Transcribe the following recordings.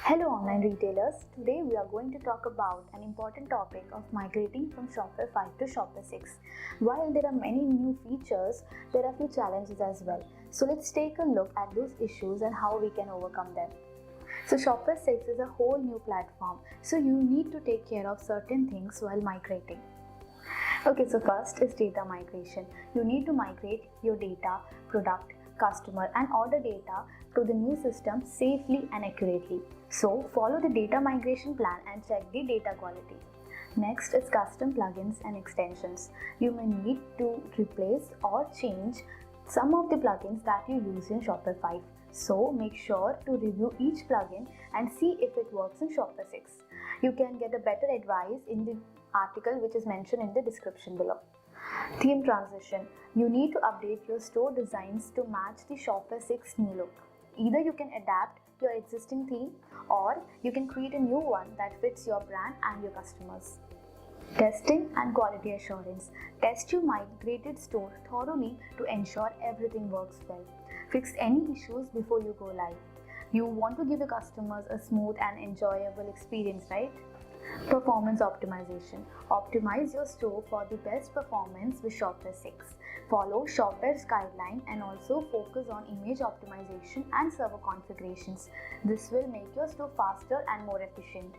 Hello online retailers, today we are going to talk about an important topic of migrating from Shopware 5 to Shopware 6. While there are many new features, there are few challenges as well. So let's take a look at those issues and how we can overcome them. So Shopware 6 is a whole new platform, so you need to take care of certain things while migrating. Okay, so first is data migration. You need to migrate your data, product, customer and order data to the new system safely and accurately. So follow the data migration plan and check the data quality. Next is custom plugins and extensions. You may need to replace or change some of the plugins that you use in Shopware 5. So make sure to review each plugin and see if it works in Shopware 6. You can get a better advice in the article which is mentioned in the description below. Theme transition. You need to update your store designs to match the Shopware 6 new look. Either you can adapt your existing theme or you can create a new one that fits your brand and your customers. Testing and quality assurance. Test your migrated store thoroughly to ensure everything works well. Fix any issues before you go live. You want to give your customers a smooth and enjoyable experience, right? Performance optimization. Optimize your store for the best performance with Shopware 6. Follow Shopware's guideline and also focus on image optimization and server configurations. This will make your store faster and more efficient.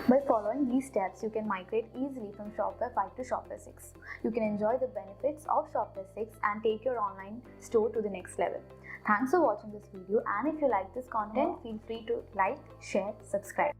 By following these steps, you can migrate easily from Shopware 5 to Shopware 6. You can enjoy the benefits of Shopware 6 and take your online store to the next level. Thanks for watching this video, and if you like this content, feel free to like, share, subscribe.